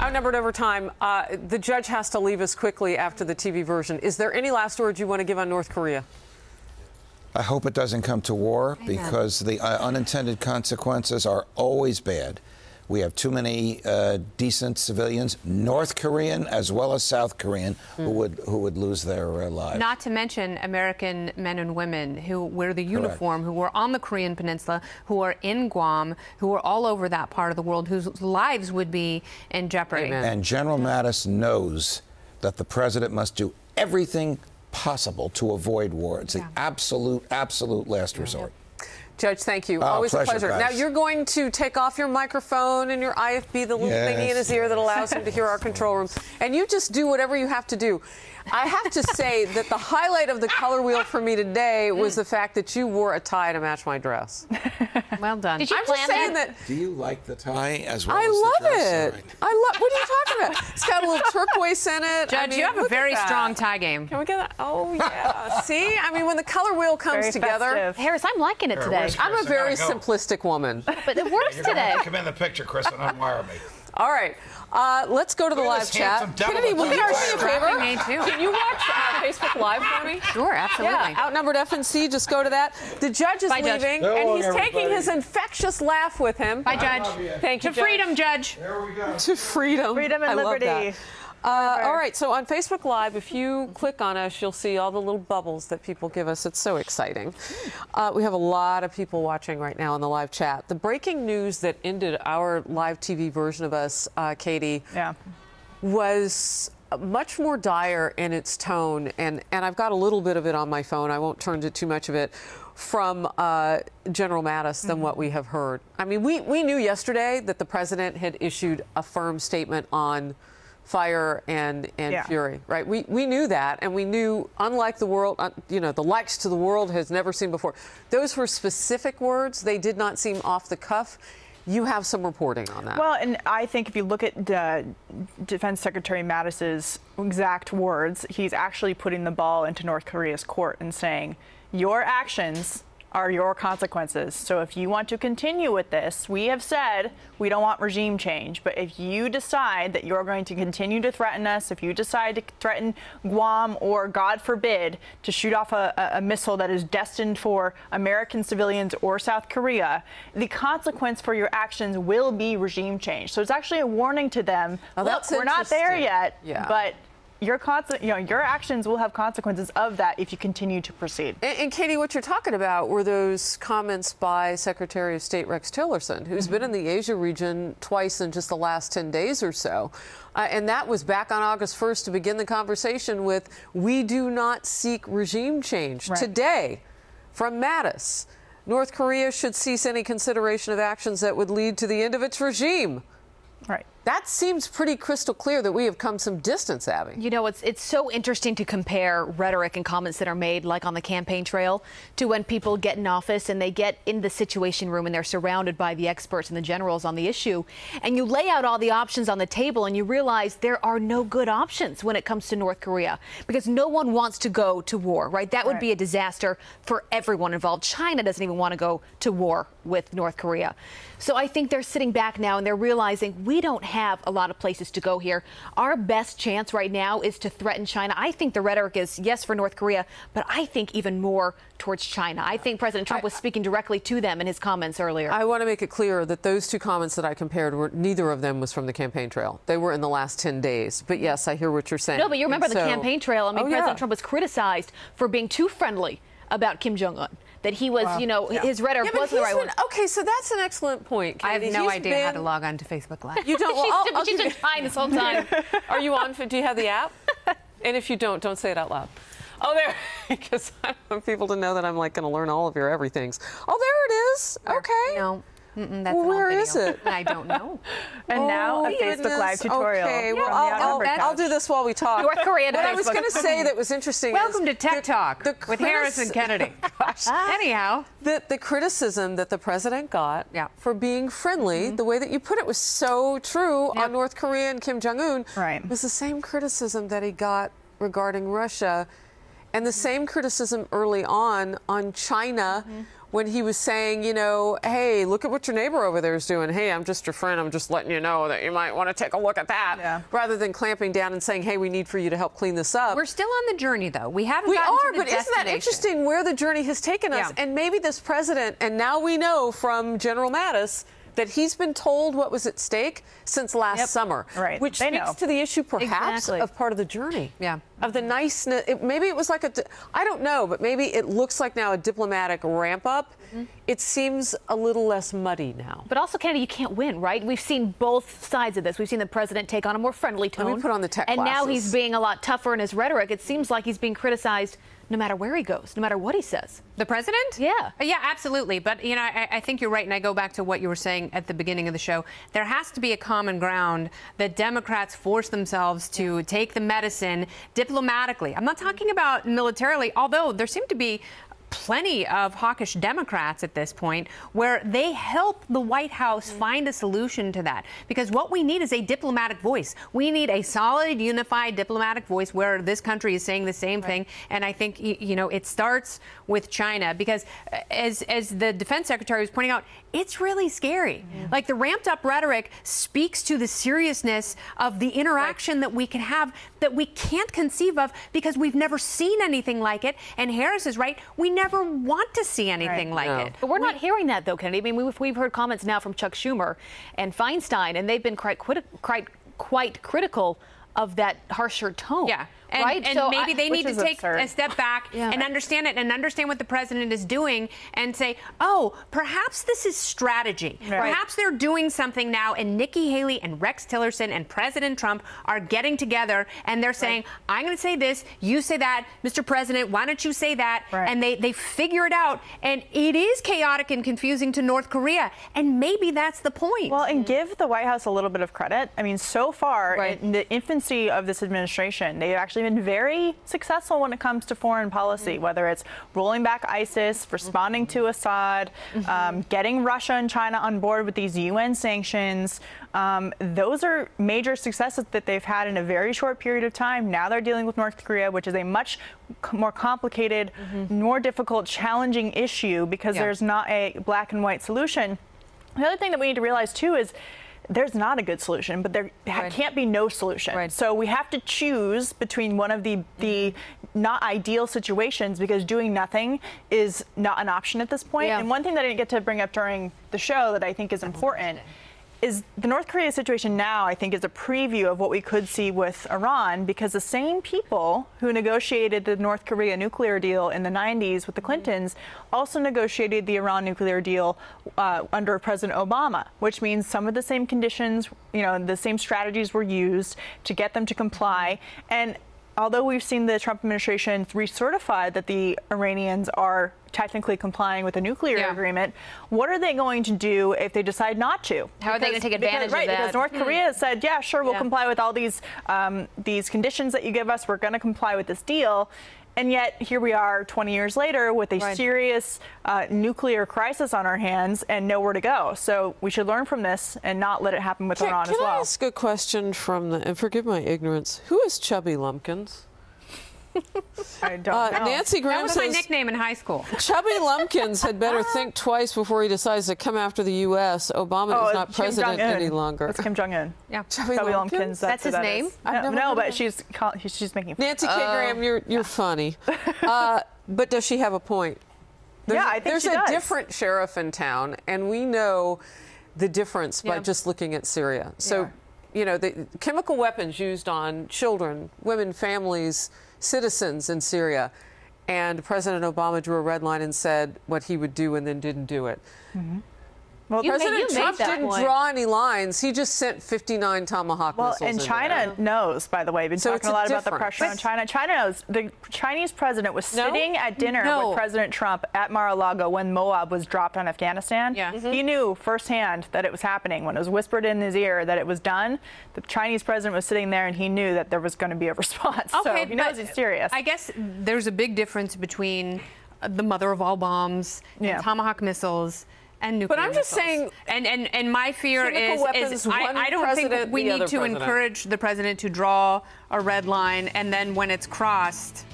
Outnumbered over time. The judge has to leave us quickly after the TV version. Is there any last words you want to give on North Korea? I hope it doesn't come to war, because the unintended consequences are always bad. We have too many decent civilians, North Korean as well as South Korean, who would lose their lives. Not to mention American men and women who wear the uniform, who were on the Korean Peninsula, who are in Guam, who are all over that part of the world, whose lives would be in jeopardy. Amen. And General Mattis knows that the president must do everything possible to avoid war. It's the absolute last resort. Judge, thank you. Oh, Always a pleasure. guys. Now, you're going to take off your microphone and your IFB, the little thingy in his ear that allows him to hear our control room. And you just do whatever you have to do. I have to say that the highlight of the color wheel for me today was the fact that you wore a tie to match my dress. Well done. Did you I'm plan just saying that? that. Do you like the tie as well I as the love dress? it. All right. I love. What are you talking about? It's got a little turquoise in it. Judge, I mean, you have a look very at that. strong tie game. Can we get that? Oh, yeah. See? I mean, when the color wheel comes Very together. festive. Harris, I'm liking it today. I'm a very simplistic woman. But it works You're gonna today. have to come in the picture, Chris, and unwire me. All right. Let's go to the Look at live this chat. handsome devil Kennedy, will that you do does me a favor? Me too. Can you watch Facebook Live for me? Sure, absolutely. Yeah, Outnumbered FNC, just go to that. The judge is Bye, Judge. leaving, So and long, he's taking everybody. his infectious laugh with him. Bye, Judge. Thank you, To Judge. freedom, Judge. There we go. To freedom. Freedom and I love liberty. that. All right, so on Facebook Live, if you click on us, you'll see all the little bubbles that people give us. It's so exciting. We have a lot of people watching right now in the live chat. The breaking news that ended our live TV version of us, Katie, was much more dire in its tone, and I've got a little bit of it on my phone. I won't turn to too much of it from General Mattis than what we have heard. I mean, we knew yesterday that the president had issued a firm statement on fire and fury, right? We knew that, and we knew, unlike the world, the likes to the world has never seen before. Those were specific words. They did not seem off the cuff. You have some reporting on that. Well, and I think if you look at Defense Secretary Mattis's exact words, he's actually putting the ball into North Korea's court and saying, your actions are your consequences. So if you want to continue with this, we have said we don't want regime change. But if you decide that you're going to continue to threaten us, if you decide to threaten Guam, or God forbid, to shoot off a missile that is destined for American civilians or South Korea, the consequence for your actions will be regime change. So it's actually a warning to them. Oh, look, we're not there yet, yeah. but your actions will have consequences of that if you continue to proceed. And Katie, what you're talking about were those comments by Secretary of State Rex Tillerson, who's been in the Asia region twice in just the last 10 days or so. And that was back on August 1st to begin the conversation with, we do not seek regime change. Right. Today, from Mattis, North Korea should cease any consideration of actions that would lead to the end of its regime. Right. That seems pretty crystal clear that we have come some distance, Abby. You know, it's so interesting to compare rhetoric and comments that are made, like on the campaign trail, to when people get in office and they get in the Situation Room and they're surrounded by the experts and the generals on the issue. And you lay out all the options on the table and you realize there are no good options when it comes to North Korea, because no one wants to go to war, right? That would be a disaster for everyone involved. China doesn't even want to go to war with North Korea. So I think they're sitting back now and they're realizing we don't have a lot of places to go here. Our best chance right now is to threaten China. I think the rhetoric is yes for North Korea, but I think even more towards China. I think President Trump was speaking directly to them in his comments earlier. I want to make it clear that those two comments that I compared were, neither of them was from the campaign trail. They were in the last 10 days. But yes, I hear what you're saying. No, but you remember the campaign trail. I mean, President Trump was criticized for being too friendly about Kim Jong-un. That he was, his rhetoric wasn't the right one. Okay, so that's an excellent point, Katie. I have no idea how to log on to Facebook Live. You don't? Well, she's been trying this whole time. Are you on? Do you have the app? And if you don't say it out loud. Oh, there, because I want people to know that I'm like going to learn all of your everythings. Oh, there it is. Okay. No. That's well, where is it? I don't know. And now a Facebook Live tutorial. Okay, well, I'll do this while we talk. North Korea. What I was going to say that was interesting. Welcome to Tech Talk with Harris and Kennedy. Anyhow, the criticism that the president got for being friendly, the way that you put it was so true on North Korea and Kim Jong-un. Right. Was the same criticism that he got regarding Russia, and the same criticism early on China. when he was saying, you know, hey, look at what your neighbor over there is doing. Hey, I'm just your friend. I'm just letting you know that you might want to take a look at that, rather than clamping down and saying, hey, we need for you to help clean this up. We're still on the journey, though. We haven't We gotten are, to the but isn't that interesting where the journey has taken us? And maybe this president, and now we know from General Mattis that he's been told what was at stake since last summer, which speaks to the issue perhaps of part of the journey, of the niceness. Maybe it was like I don't know, but maybe it looks like now a diplomatic ramp up. It seems a little less muddy now. But also, Kennedy, you can't win, right? We've seen both sides of this. We've seen the president take on a more friendly tone. Let me put on the tech and glasses. now he's being a lot tougher in his rhetoric. It seems like he's being criticized no matter where he goes, no matter what he says. The president? Yeah. Yeah, absolutely. But, you know, I think you're right, and I go back to what you were saying at the beginning of the show. There has to be a common ground that Democrats force themselves to take the medicine diplomatically. I'm not talking about militarily, although there seem to be plenty of hawkish Democrats at this point where they help the White House find a solution to that. Because what we need is a diplomatic voice. We need a solid, unified diplomatic voice where this country is saying the same thing. And I think, you know, it starts with China because as the defense secretary was pointing out, it's really scary. Like the ramped up rhetoric speaks to the seriousness of the interaction that we can have that we can't conceive of because we've never seen anything like it. And Harris is right. We never want to see anything like it. But we're not hearing that, though, Kennedy. I mean, we've heard comments now from Chuck Schumer and Feinstein, and they've been quite critical of that harsher tone. Yeah. And, right? and so maybe they need to take absurd. a step back and understand it and understand what the president is doing and say, oh, perhaps this is strategy. Perhaps they're doing something now, and Nikki Haley and Rex Tillerson and President Trump are getting together and they're saying, I'm going to say this, you say that, Mr. President, why don't you say that? And they figure it out. And it is chaotic and confusing to North Korea. And maybe that's the point. Well, and give the White House a little bit of credit. I mean, so far, in the infancy of this administration, they've actually been very successful when it comes to foreign policy, whether it's rolling back ISIS, responding to Assad, getting Russia and China on board with these UN sanctions. Those are major successes that they've had in a very short period of time. Now they're dealing with North Korea, which is a much more complicated, more difficult, challenging issue because there's not a black and white solution. The other thing that we need to realize, too, is there's not a good solution, but there can't be no solution. So we have to choose between one of the not ideal situations because doing nothing is not an option at this point. And one thing that I didn't get to bring up during the show that I think is important is the North Korea situation now, I think, is a preview of what we could see with Iran, because the same people who negotiated the North Korea nuclear deal in the 90s with the Clintons also negotiated the Iran nuclear deal under President Obama, which means some of the same conditions, you know, the same strategies were used to get them to comply. And although we've seen the Trump administration recertify that the Iranians are technically complying with the nuclear agreement, what are they going to do if they decide not to? How are they going to take advantage of that? Because North Korea said, yeah, sure, we'll comply with all these conditions that you give us. We're going to comply with this deal. And yet, here we are 20 years later with a serious nuclear crisis on our hands and nowhere to go. So we should learn from this and not let it happen with Iran as well. Can I ask a question and forgive my ignorance, who is Chubby Lumpkins? I don't know. Nancy Graham that was says my nickname in high school. Chubby Lumpkins had better think twice before he decides to come after the U.S. Obama is not president any longer. That's Kim Jong-un. Yeah, Chubby Lumpkins. That's his name? No, but she's making fun. Nancy K. Graham, you're funny. But does she have a point? I think there's she a does. different sheriff in town, and we know the difference by just looking at Syria. So, you know, the chemical weapons used on children, women, families, citizens in Syria, and President Obama drew a red line and said what he would do and then didn't do it. Well, President Trump didn't draw any lines. He just sent 59 Tomahawk missiles. And China knows, by the way. We've been talking a lot about the pressure on China. China knows. The Chinese president was sitting at dinner with President Trump at Mar-a-Lago when Moab was dropped on Afghanistan. He knew firsthand that it was happening. When it was whispered in his ear that it was done, the Chinese president was sitting there and he knew that there was going to be a response. So he knows it's serious. I guess there's a big difference between the mother of all bombs and Tomahawk missiles and nuclear But I'm just saying, and my fear is I don't think we need to encourage the president to draw a red line, and then when it's crossed,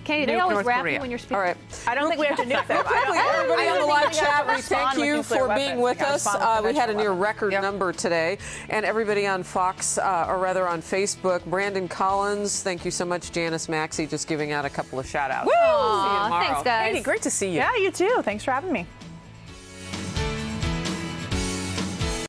Katie, they Nuke always North rap Korea. you when you're speaking. All right. I don't think we have to nuke them. Quickly, everybody on the live chat, we thank you for being with us. We had a near record number today. And everybody on Fox, or rather on Facebook, Brandon Collins, thank you so much. Janice Maxey just giving out a couple of shout outs. Aw, thanks, guys. Katie, great to see you. Yeah, you too. Thanks for having me.